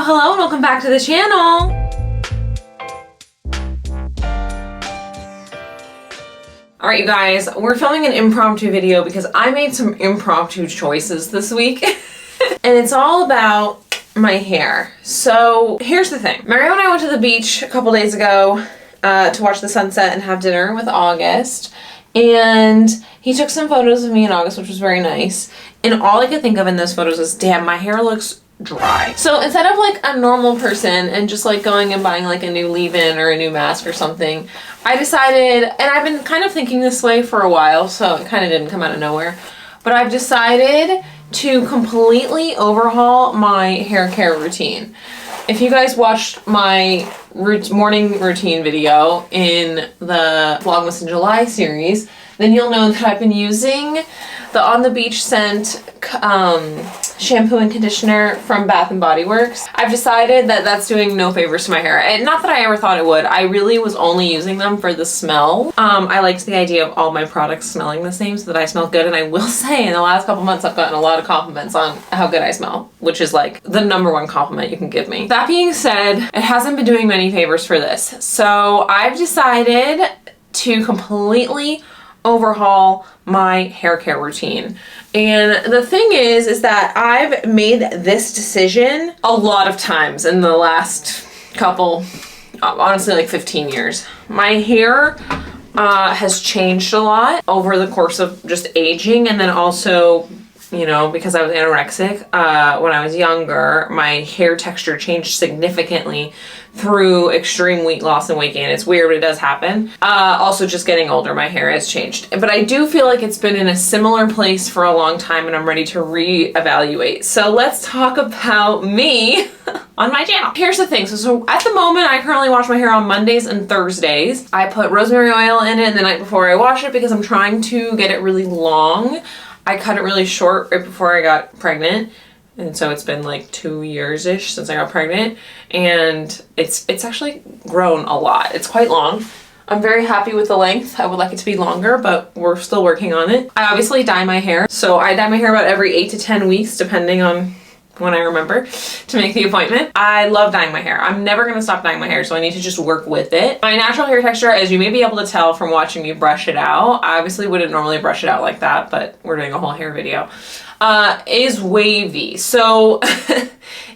Hello and welcome back to the channel. Alright you guys, we're filming an impromptu video because I made some impromptu choices this week. And it's all about my hair. So here's the thing. Mario and I went to the beach a couple days ago to watch the sunset and have dinner with August. And he took some photos of me in August, which was very nice. And all I could think of in those photos was, damn, my hair looks dry. So instead of like a normal person and just like going and buying like a new leave-in or a new mask or something, I decided, and I've been kind of thinking this way for a while, so it kind of didn't come out of nowhere, but I've decided to completely overhaul my hair care routine. If you guys watched my morning routine video in the Vlogmas in July series, then you'll know that I've been using the On the Beach scent shampoo and conditioner from Bath & Body Works. I've decided that that's doing no favors to my hair. And not that I ever thought it would. I really was only using them for the smell. I liked the idea of all my products smelling the same so that I smell good. And I will say in the last couple months I've gotten a lot of compliments on how good I smell, which is like the #1 compliment you can give me. That being said, it hasn't been doing many favors for this. So I've decided to completely overhaul my hair care routine. And the thing is that I've made this decision a lot of times in the last couple, honestly like 15 years. My hair has changed a lot over the course of just aging, and then also, you know, because I was anorexic when I was younger, my hair texture changed significantly through extreme weight loss and weight gain. It's weird, but it does happen. Also just getting older, my hair has changed. But I do feel like it's been in a similar place for a long time and I'm ready to reevaluate. So let's talk about me on my channel. Here's the thing. So at the moment, I currently wash my hair on Mondays and Thursdays. I put rosemary oil in it the night before I wash it because I'm trying to get it really long. I cut it really short right before I got pregnant. And so it's been like 2 years-ish since I got pregnant. And it's actually grown a lot. It's quite long. I'm very happy with the length. I would like it to be longer, but we're still working on it. I obviously dye my hair. So I dye my hair about every 8 to 10 weeks, depending on when I remember to make the appointment. I love dyeing my hair. I'm never gonna stop dyeing my hair, so I need to just work with it. My natural hair texture, as you may be able to tell from watching me brush it out, I obviously wouldn't normally brush it out like that, but we're doing a whole hair video, is wavy. So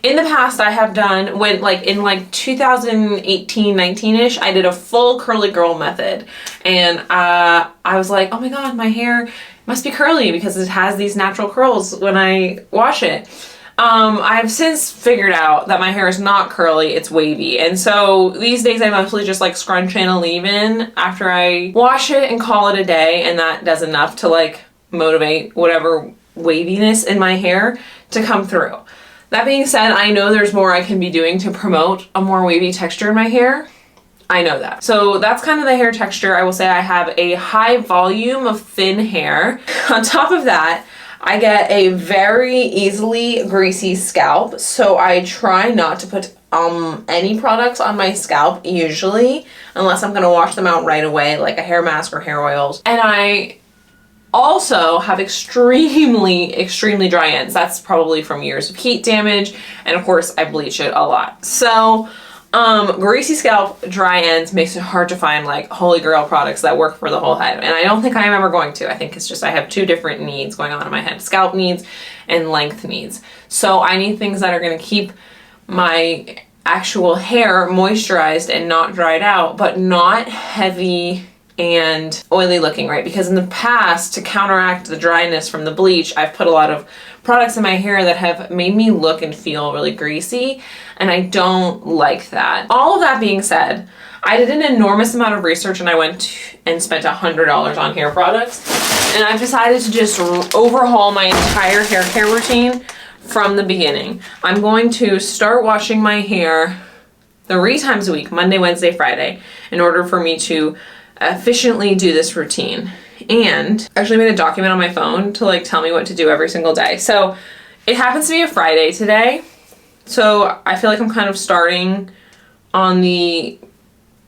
in the past I have done, when like in like 2018, 19-ish, I did a full curly girl method. And I was like, oh my God, my hair must be curly because it has these natural curls when I wash it. I've since figured out that my hair is not curly, it's wavy. And so these days I mostly just like scrunch in a leave-in after I wash it and call it a day, and that does enough to like motivate whatever waviness in my hair to come through. That being said, I know there's more I can be doing to promote a more wavy texture in my hair. I know that. So that's kind of the hair texture. I will say I have a high volume of thin hair. On top of that, I get a very easily greasy scalp, so I try not to put any products on my scalp usually, unless I'm gonna wash them out right away, like a hair mask or hair oils. And I also have extremely dry ends. That's probably from years of heat damage, and of course I bleach it a lot. So greasy scalp, dry ends makes it hard to find like holy grail products that work for the whole head. And I don't think I am ever going to. I think it's just I have two different needs going on in my head, scalp needs and length needs. So I need things that are going to keep my actual hair moisturized and not dried out, but not heavy and oily looking, right? Because in the past, to counteract the dryness from the bleach, I've put a lot of products in my hair that have made me look and feel really greasy, and I don't like that. All of that being said, I did an enormous amount of research and I went and spent $100 on hair products, and I've decided to just overhaul my entire hair care routine from the beginning. I'm going to start washing my hair 3 times a week, Monday, Wednesday, Friday, in order for me to efficiently do this routine. And I actually made a document on my phone to like tell me what to do every single day. So it happens to be a Friday today, so I feel like I'm kind of starting on the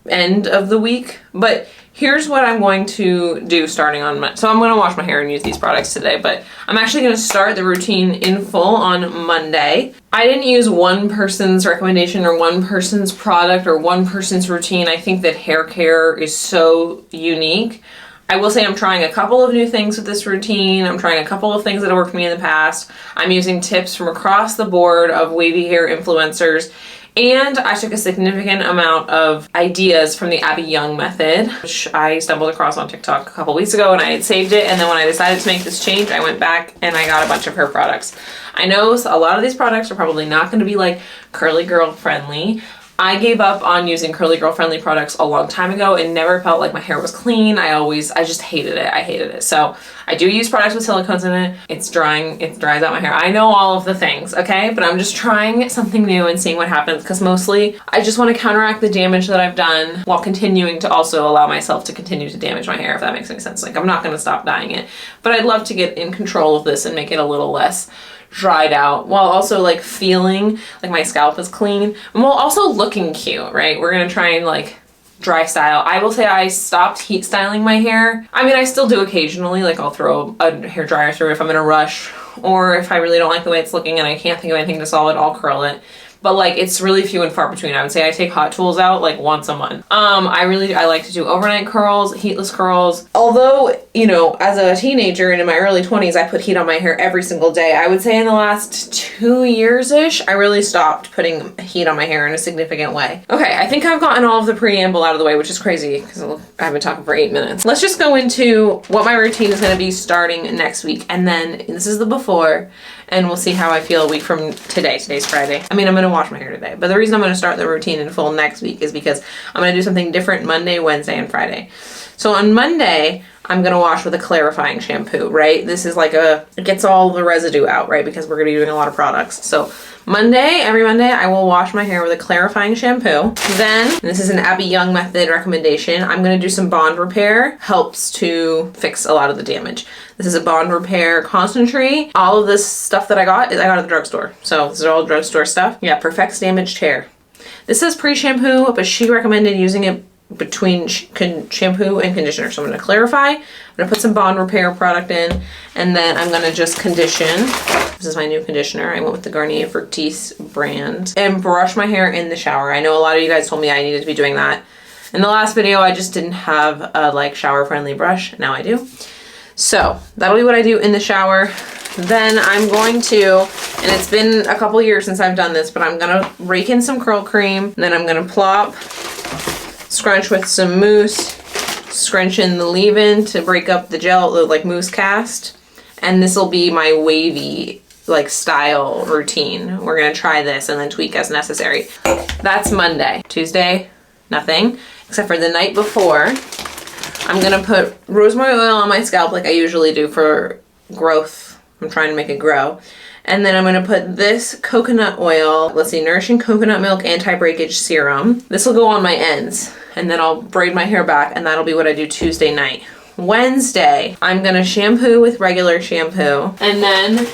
end of the week. But here's what I'm going to do starting on Monday. So I'm going to wash my hair and use these products today, but I'm actually going to start the routine in full on Monday. I didn't use one person's recommendation or one person's product or one person's routine. I think that hair care is so unique. I will say I'm trying a couple of new things with this routine. I'm trying a couple of things that have worked for me in the past. I'm using tips from across the board of wavy hair influencers. And I took a significant amount of ideas from the Abby Young method, which I stumbled across on TikTok a couple weeks ago, and I had saved it. And then when I decided to make this change, I went back and I got a bunch of her products. I know a lot of these products are probably not going to be like curly girl friendly. I gave up on using curly girl friendly products a long time ago and never felt like my hair was clean. I just hated it. I hated it. So I do use products with silicones in it. It's drying, it dries out my hair. I know all of the things, okay? But I'm just trying something new and seeing what happens, because mostly I just want to counteract the damage that I've done while continuing to also allow myself to continue to damage my hair, if that makes any sense. Like, I'm not going to stop dyeing it, but I'd love to get in control of this and make it a little less dried out while also like feeling like my scalp is clean and while also looking cute, right? We're gonna try and like dry style. I will say I stopped heat styling my hair. I mean, I still do occasionally, like I'll throw a hair dryer through if I'm in a rush, or if I really don't like the way it's looking and I can't think of anything to solve it, I'll curl it. But like, it's really few and far between. I would say I take hot tools out like once a month. I like to do overnight curls, heatless curls. Although, you know, as a teenager and in my early 20s, I put heat on my hair every single day. I would say in the last 2 years-ish, I really stopped putting heat on my hair in a significant way. Okay, I think I've gotten all of the preamble out of the way, which is crazy because I've been talking for 8 minutes. Let's just go into what my routine is gonna be starting next week. And then this is the before, and we'll see how I feel a week from today. Today's Friday. I mean, I'm gonna wash my hair today, but the reason I'm gonna start the routine in full next week is because I'm gonna do something different Monday, Wednesday, and Friday. So on Monday, I'm gonna wash with a clarifying shampoo, right? This is like it gets all the residue out, right? Because we're gonna be doing a lot of products. So every Monday, I will wash my hair with a clarifying shampoo. Then, this is an Abby Young method recommendation, I'm gonna do some bond repair. Helps to fix a lot of the damage. This is a bond repair concentrate. All of this stuff that I got at the drugstore. So this is all drugstore stuff. Yeah, perfects damaged hair. This says pre-shampoo, but she recommended using it between shampoo and conditioner. So I'm gonna clarify, I'm gonna put some bond repair product in, and then I'm gonna just condition. This is my new conditioner. I went with the Garnier Fructis brand, and brush my hair in the shower. I know a lot of you guys told me I needed to be doing that. In the last video, I just didn't have a like shower friendly brush. Now I do. So that'll be what I do in the shower. Then I'm going to, and it's been a couple years since I've done this, but I'm gonna rake in some curl cream, and then I'm gonna plop, scrunch with some mousse, scrunch in the leave-in to break up the gel, the like mousse cast, and this will be my wavy like style routine. We're gonna try this and then tweak as necessary. That's Monday. Tuesday, nothing, except for the night before. I'm gonna put rosemary oil on my scalp like I usually do for growth. I'm trying to make it grow. And then I'm gonna put this coconut oil, let's see, Nourishing Coconut Milk Anti-Breakage Serum. This will go on my ends, and then I'll braid my hair back, and that'll be what I do Tuesday night. Wednesday, I'm gonna shampoo with regular shampoo, and then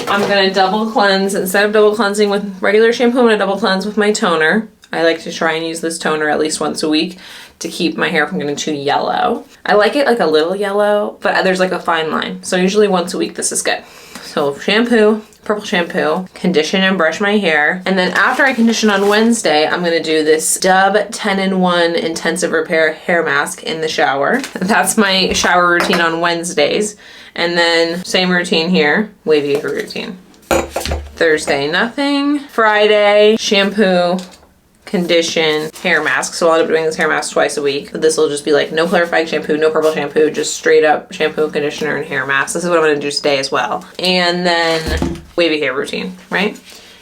I'm gonna double cleanse. Instead of double cleansing with regular shampoo, I'm gonna double cleanse with my toner. I like to try and use this toner at least once a week to keep my hair from getting too yellow. I like it like a little yellow, but there's like a fine line. So usually once a week, this is good. So shampoo, purple shampoo, condition and brush my hair. And then after I condition on Wednesday, I'm gonna do this Dub 10-in-1 Intensive Repair Hair Mask in the shower. That's my shower routine on Wednesdays. And then same routine here, wavy routine. Thursday, nothing. Friday, shampoo, condition, hair mask. So I'll end up doing this hair mask twice a week. But this will just be like no clarifying shampoo, no purple shampoo, just straight up shampoo, conditioner, and hair mask. This is what I'm gonna do today as well. And then wavy hair routine, right?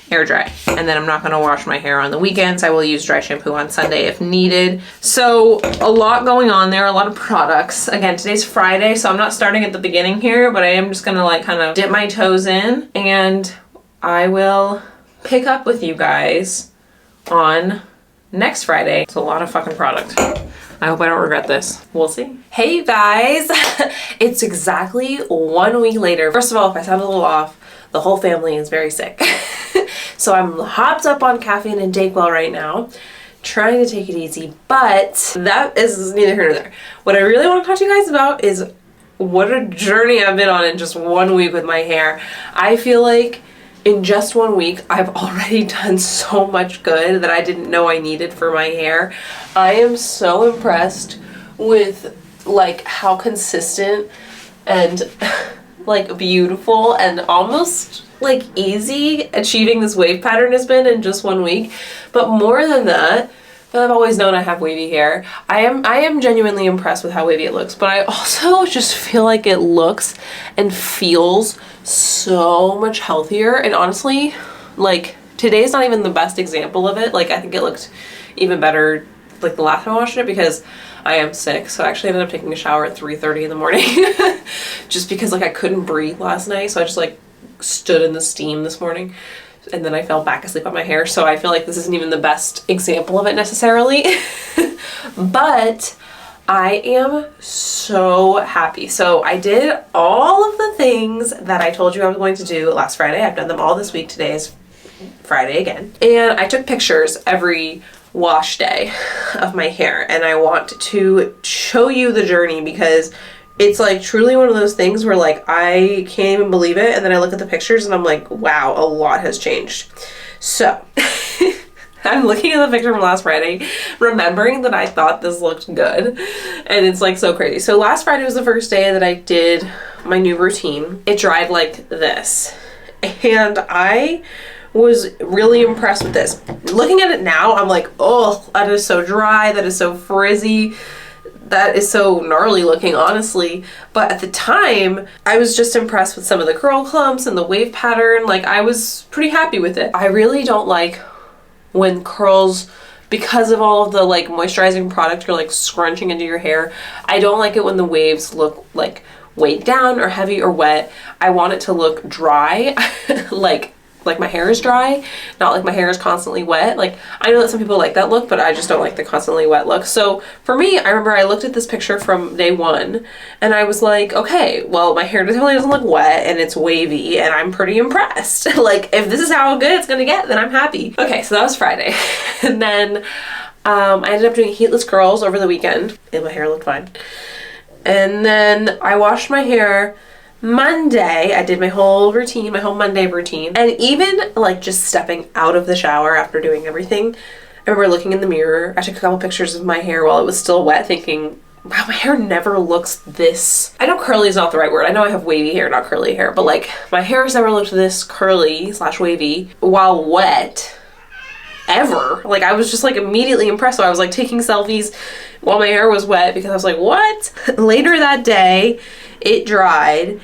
Air dry. And then I'm not gonna wash my hair on the weekends. I will use dry shampoo on Sunday if needed. So a lot going on there, a lot of products. Again, today's Friday, so I'm not starting at the beginning here, but I am just gonna like kind of dip my toes in, and I will pick up with you guys on next Friday. It's a lot of fucking product. I hope I don't regret this. We'll see. Hey you guys, it's exactly 1 week later. First of all, if I sound a little off, the whole family is very sick. So I'm hopped up on caffeine and Dayquil right now, trying to take it easy, but that is neither here nor there. What I really want to talk to you guys about is what a journey I've been on in just 1 week with my hair. I feel like in just 1 week, I've already done so much good that I didn't know I needed for my hair. I am so impressed with like how consistent and like beautiful and almost like easy achieving this wave pattern has been in just 1 week. But more than that, I've always known I have wavy hair. I am genuinely impressed with how wavy it looks, but I also just feel like it looks and feels so much healthier. And honestly, like today's not even the best example of it. Like I think it looked even better like the last time I washed it because I am sick. So I actually ended up taking a shower at 3:30 in the morning just because like I couldn't breathe last night. So I just like stood in the steam this morning. And then I fell back asleep on my hair, so I feel like this isn't even the best example of it necessarily. But I am so happy. So I did all of the things that I told you I was going to do last Friday. I've done them all this week. Today is Friday again. And I took pictures every wash day of my hair, and I want to show you the journey because it's like truly one of those things where like I can't even believe it, and then I look at the pictures and I'm like, wow, a lot has changed. So I'm looking at the picture from last Friday, remembering that I thought this looked good, and it's like so crazy. So last Friday was the first day that I did my new routine. It dried like this, and I was really impressed with this. Looking at it now, I'm like, oh, that is so dry, that is so frizzy. That is so gnarly looking, honestly. But at the time, I was just impressed with some of the curl clumps and the wave pattern. Like, I was pretty happy with it. I really don't like when curls, because of all of the like moisturizing product you're like scrunching into your hair. I don't like it when the waves look like weighed down or heavy or wet. I want it to look dry, like my hair is dry, not like my hair is constantly wet. Like, I know that some people like that look, but I just don't like the constantly wet look. So for me, I remember I looked at this picture from day one and I was like, okay, well, my hair definitely doesn't look wet and it's wavy and I'm pretty impressed. Like, if this is how good it's gonna get, then I'm happy. Okay, so that was Friday. And then I ended up doing heatless curls over the weekend and my hair looked fine. And then I washed my hair Monday. I did my whole routine, my whole Monday routine. And even like just stepping out of the shower after doing everything, I remember looking in the mirror. I took a couple pictures of my hair while it was still wet, thinking, wow, my hair never looks this, I know curly is not the right word. I know I have wavy hair, not curly hair, but like my hair has never looked this curly / wavy while wet ever. Like, I was just like immediately impressed. So I was like taking selfies while my hair was wet because I was like, what? Later that day, it dried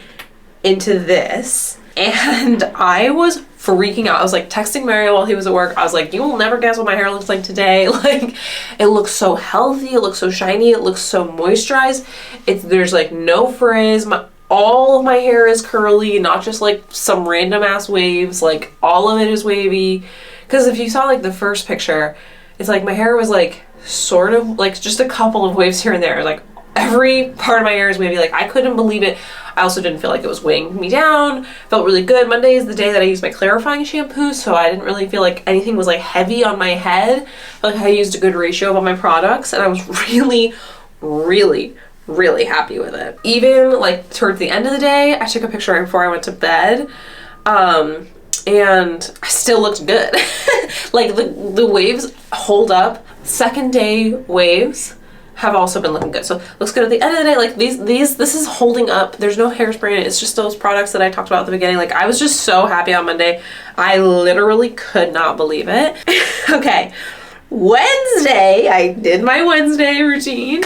into this and I was freaking out. I was like texting Mario while he was at work. I was like, you will never guess what my hair looks like today. Like, it looks so healthy, it looks so shiny, it looks so moisturized. There's like no frizz. All of my hair is curly, not just like some random ass waves. Like, all of it is wavy. Because if you saw like the first picture, it's like my hair was like sort of like just a couple of waves here and there. Like, every part of my hair is wavy. Like, I couldn't believe it. I also didn't feel like it was weighing me down. Felt really good. Monday is the day that I used my clarifying shampoo, so I didn't really feel like anything was like heavy on my head. Like, I used a good ratio of all my products, and I was really, really, really happy with it. Even like towards the end of the day, I took a picture right before I went to bed, and I still looked good. Like, the waves hold up. Second day waves have also been looking good. So looks good at the end of the day. Like, this is holding up. There's no hairspray in it. It's just those products that I talked about at the beginning. Like, I was just so happy on Monday. I literally could not believe it. Okay, Wednesday, I did my Wednesday routine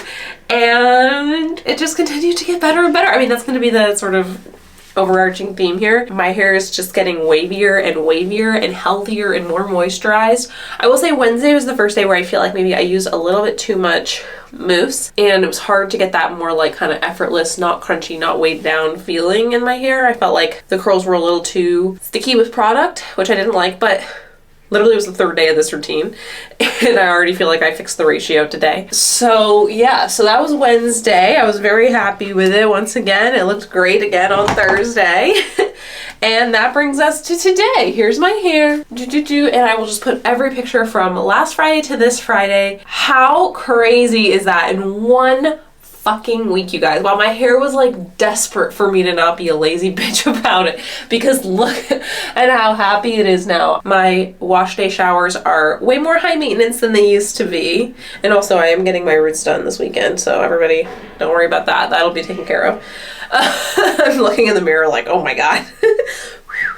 and it just continued to get better and better. I mean, that's going to be the sort of overarching theme here. My hair is just getting wavier and wavier and healthier and more moisturized. I will say Wednesday was the first day where I feel like maybe I used a little bit too much mousse and it was hard to get that more like kind of effortless, not crunchy, not weighed down feeling in my hair. I felt like the curls were a little too sticky with product, which I didn't like, but literally it was the third day of this routine and I already feel like I fixed the ratio today. So yeah, so that was Wednesday. I was very happy with it once again. It looked great again on Thursday. And that brings us to today. Here's my hair. And I will just put every picture from last Friday to this Friday. How crazy is that in one fucking week, you guys? While my hair was like desperate for me to not be a lazy bitch about it, because look at how happy it is now. My wash day showers are way more high maintenance than they used to be. And also I am getting my roots done this weekend, so everybody don't worry about that. That'll be taken care of. I'm looking in the mirror like, oh my God.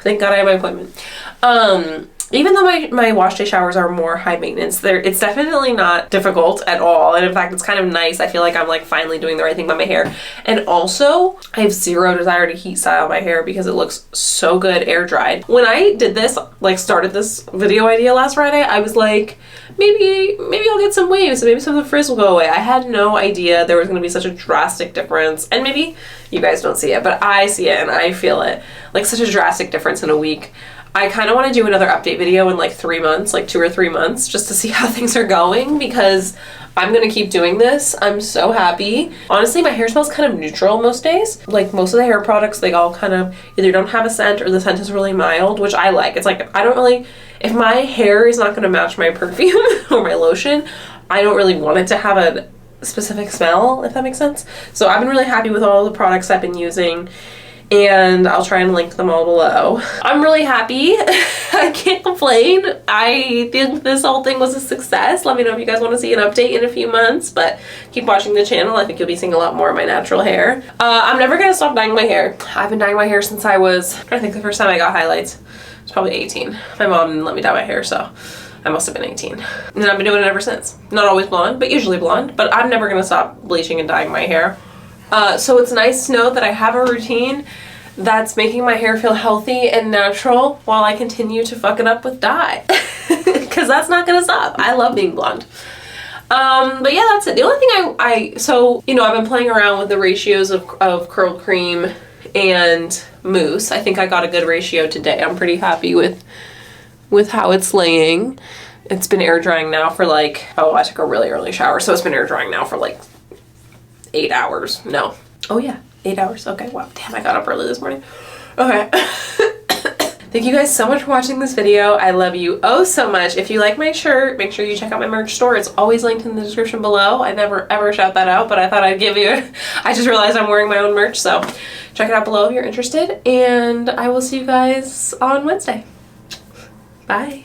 Thank God I have my appointment. Even though my wash day showers are more high maintenance, it's definitely not difficult at all. And in fact, it's kind of nice. I feel like I'm like finally doing the right thing by my hair. And also, I have zero desire to heat style my hair because it looks so good air dried. When I did this, like started this video idea last Friday, I was like, maybe I'll get some waves and maybe some of the frizz will go away. I had no idea there was going to be such a drastic difference. And maybe you guys don't see it, but I see it and I feel it. Like such a drastic difference in a week. I kind of want to do another update video in like 3 months, like 2 or 3 months, just to see how things are going because I'm going to keep doing this. I'm so happy. Honestly, my hair smells kind of neutral most days. Like most of the hair products, they all kind of either don't have a scent or the scent is really mild, which I like. It's like, I don't really, if my hair is not going to match my perfume or my lotion, I don't really want it to have a specific smell, if that makes sense. So I've been really happy with all the products I've been using, and I'll try and link them all below. I'm really happy. I can't complain. I think this whole thing was a success. Let me know if you guys want to see an update in a few months, but keep watching the channel. I think you'll be seeing a lot more of my natural hair. I'm never gonna stop dyeing my hair. I've been dyeing my hair since I think the first time I got highlights was probably 18. My mom didn't let me dye my hair, so I must have been 18. And I've been doing it ever since. Not always blonde, but usually blonde. But I'm never gonna stop bleaching and dyeing my hair. So it's nice to know that I have a routine that's making my hair feel healthy and natural while I continue to fuck it up with dye. Because that's not gonna stop. I love being blonde. But yeah, that's it. The only thing so, you know, I've been playing around with the ratios of curled cream and mousse. I think I got a good ratio today. I'm pretty happy with how it's laying. It's been air drying now for like, oh, I took a really early shower, so it's been air drying now for like 8 hours. No. Oh yeah, 8 hours. Okay, wow. Damn, I got up early this morning. Okay. Thank you guys so much for watching this video. I love you oh so much. If you like my shirt, make sure you check out my merch store. It's always linked in the description below. I never ever shout that out, but I thought I'd give you, I just realized I'm wearing my own merch, so check it out below if you're interested, and I will see you guys on Wednesday. Bye.